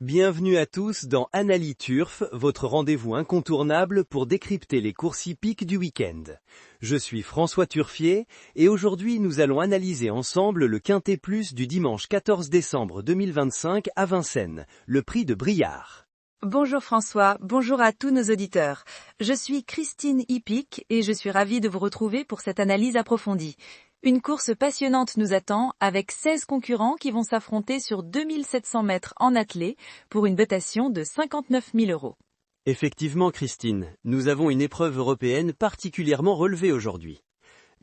Bienvenue à tous dans Anali-Turf, votre rendez-vous incontournable pour décrypter les courses hippiques du week-end. Je suis François Turfier et aujourd'hui nous allons analyser ensemble le Quintet Plus du dimanche 14 décembre 2025 à Vincennes, le prix de Briard. Bonjour François, bonjour à tous nos auditeurs. Je suis Christine Hippique et je suis ravie de vous retrouver pour cette analyse approfondie. Une course passionnante nous attend avec 16 concurrents qui vont s'affronter sur 2700 mètres en attelé pour une dotation de 59 000 €. Effectivement Christine, nous avons une épreuve européenne particulièrement relevée aujourd'hui.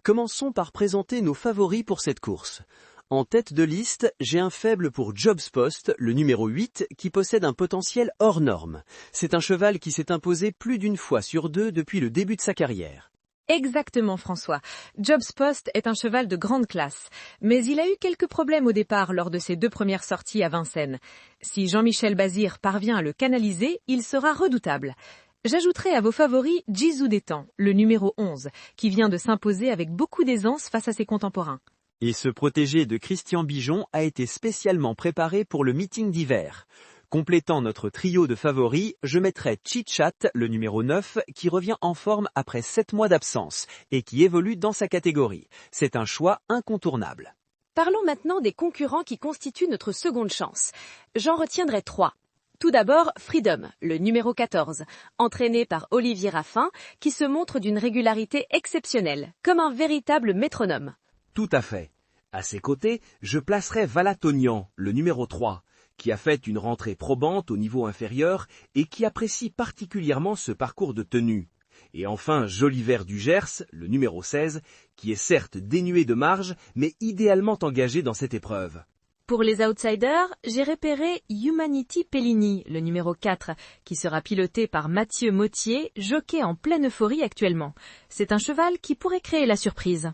Commençons par présenter nos favoris pour cette course. En tête de liste, j'ai un faible pour Jobs Post, le numéro 8, qui possède un potentiel hors norme. C'est un cheval qui s'est imposé plus d'une fois sur deux depuis le début de sa carrière. Exactement François. Jobs Post est un cheval de grande classe, mais il a eu quelques problèmes au départ lors de ses 2 premières sorties à Vincennes. Si Jean-Michel Bazir parvient à le canaliser, il sera redoutable. J'ajouterai à vos favoris Jizou Détang, le numéro 11, qui vient de s'imposer avec beaucoup d'aisance face à ses contemporains. Et ce protégé de Christian Bijon a été spécialement préparé pour le meeting d'hiver. Complétant notre trio de favoris, je mettrai Chit-Chat, le numéro 9, qui revient en forme après 7 mois d'absence et qui évolue dans sa catégorie. C'est un choix incontournable. Parlons maintenant des concurrents qui constituent notre seconde chance. J'en retiendrai 3. Tout d'abord, Freedom, le numéro 14, entraîné par Olivier Raffin, qui se montre d'une régularité exceptionnelle, comme un véritable métronome. Tout à fait. À ses côtés, je placerai Valatonian, le numéro 3, qui a fait une rentrée probante au niveau inférieur et qui apprécie particulièrement ce parcours de tenue. Et enfin, Joliver du Gers, le numéro 16, qui est certes dénué de marge, mais idéalement engagé dans cette épreuve. Pour les outsiders, j'ai repéré Humanity Pellini, le numéro 4, qui sera piloté par Mathieu Mottier, jockey en pleine euphorie actuellement. C'est un cheval qui pourrait créer la surprise.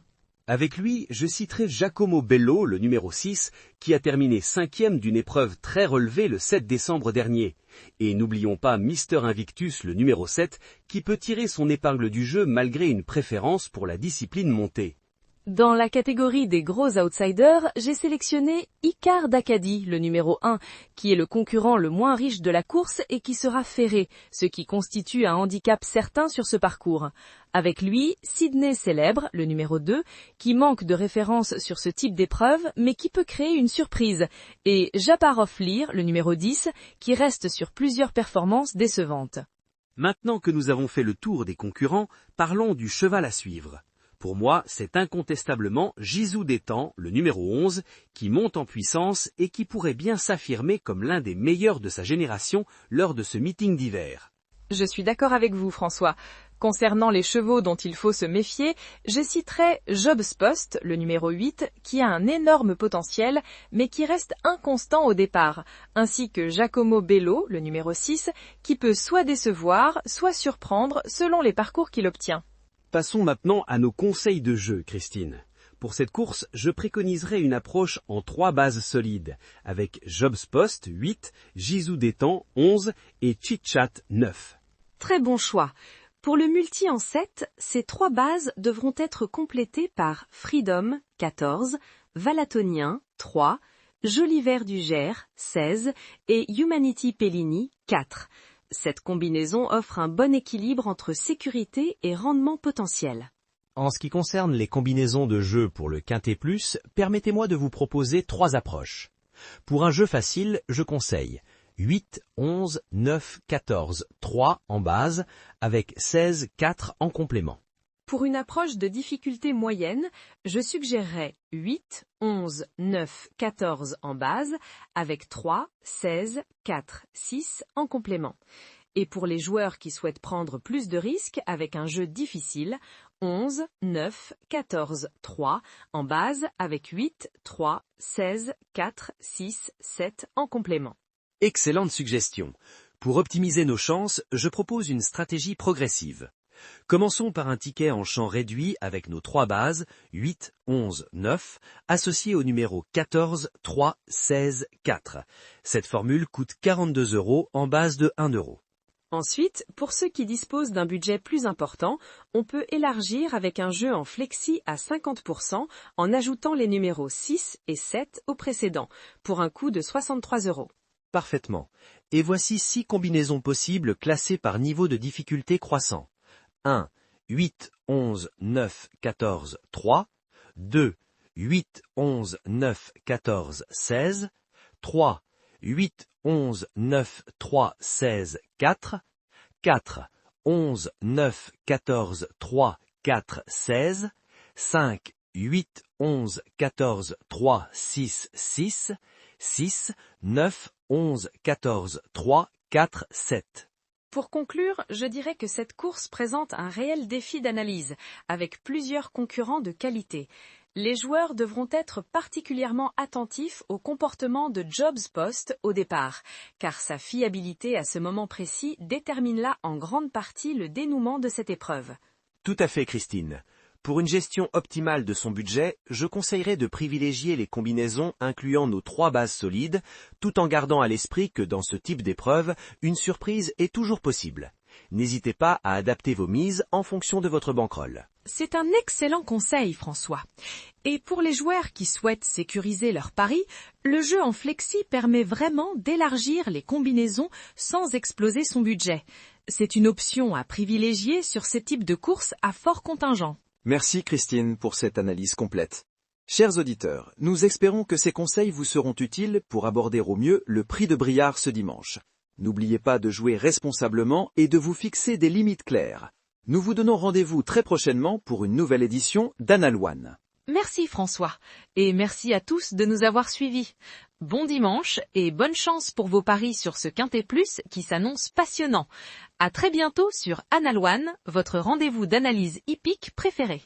Avec lui, je citerai Giacomo Bello, le numéro 6, qui a terminé 5e d'une épreuve très relevée le 7 décembre dernier. Et n'oublions pas Mister Invictus, le numéro 7, qui peut tirer son épingle du jeu malgré une préférence pour la discipline montée. Dans la catégorie des gros outsiders, j'ai sélectionné Icar d'Acadie, le numéro 1, qui est le concurrent le moins riche de la course et qui sera ferré, ce qui constitue un handicap certain sur ce parcours. Avec lui, Sydney Célèbre, le numéro 2, qui manque de référence sur ce type d'épreuve, mais qui peut créer une surprise, et Japarov Lear, le numéro 10, qui reste sur plusieurs performances décevantes. Maintenant que nous avons fait le tour des concurrents, parlons du cheval à suivre. Pour moi, c'est incontestablement Jizou Détang, le numéro 11, qui monte en puissance et qui pourrait bien s'affirmer comme l'un des meilleurs de sa génération lors de ce meeting d'hiver. Je suis d'accord avec vous François. Concernant les chevaux dont il faut se méfier, je citerai Jobs Post, le numéro 8, qui a un énorme potentiel, mais qui reste inconstant au départ, ainsi que Giacomo Bello, le numéro 6, qui peut soit décevoir, soit surprendre selon les parcours qu'il obtient. Passons maintenant à nos conseils de jeu, Christine. Pour cette course, je préconiserai une approche en 3 bases solides, avec Jobs Post 8, Jizou Détang 11 et Chit-Chat 9. Très bon choix. Pour le multi en 7, ces 3 bases devront être complétées par Freedom 14, Valatonien 3, Joliver du Gers 16 et Humanity Pellini 4. Cette combinaison offre un bon équilibre entre sécurité et rendement potentiel. En ce qui concerne les combinaisons de jeu pour le Quintet Plus, permettez-moi de vous proposer 3 approches. Pour un jeu facile, je conseille 8, 11, 9, 14, 3 en base, avec 16, 4 en complément. Pour une approche de difficulté moyenne, je suggérerais 8, 11, 9, 14 en base, avec 3, 16, 4, 6 en complément. Et pour les joueurs qui souhaitent prendre plus de risques avec un jeu difficile, 11, 9, 14, 3 en base, avec 8, 3, 16, 4, 6, 7 en complément. Excellente suggestion. Pour optimiser nos chances, je propose une stratégie progressive. Commençons par un ticket en champ réduit avec nos 3 bases, 8, 11, 9, associées au numéro 14, 3, 16, 4. Cette formule coûte 42 € en base de 1 €. Ensuite, pour ceux qui disposent d'un budget plus important, on peut élargir avec un jeu en flexi à 50% en ajoutant les numéros 6 et 7 au précédent, pour un coût de 63 €. Parfaitement. Et voici 6 combinaisons possibles classées par niveau de difficulté croissant. 1, 8, 11, 9, 14, 3. 2, 8, 11, 9, 14, 16. 3, 8, 11, 9, 3, 16, 4. 4, 11, 9, 14, 3, 4, 16. 5, 8, 11, 14, 3, 6, 6. 6, 9, 11, 14, 3, 4, 7. Pour conclure, je dirais que cette course présente un réel défi d'analyse, avec plusieurs concurrents de qualité. Les joueurs devront être particulièrement attentifs au comportement de Jobs Post au départ, car sa fiabilité à ce moment précis détermine là en grande partie le dénouement de cette épreuve. Tout à fait, Christine. Pour une gestion optimale de son budget, je conseillerais de privilégier les combinaisons incluant nos 3 bases solides, tout en gardant à l'esprit que dans ce type d'épreuve, une surprise est toujours possible. N'hésitez pas à adapter vos mises en fonction de votre bankroll. C'est un excellent conseil, François. Et pour les joueurs qui souhaitent sécuriser leur pari, le jeu en flexi permet vraiment d'élargir les combinaisons sans exploser son budget. C'est une option à privilégier sur ces types de courses à fort contingent. Merci Christine pour cette analyse complète. Chers auditeurs, nous espérons que ces conseils vous seront utiles pour aborder au mieux le prix de Briard ce dimanche. N'oubliez pas de jouer responsablement et de vous fixer des limites claires. Nous vous donnons rendez-vous très prochainement pour une nouvelle édition d'Annal One. Merci François, et merci à tous de nous avoir suivis. Bon dimanche et bonne chance pour vos paris sur ce Quintet Plus qui s'annonce passionnant. À très bientôt sur Annal One, votre rendez-vous d'analyse hippique préféré.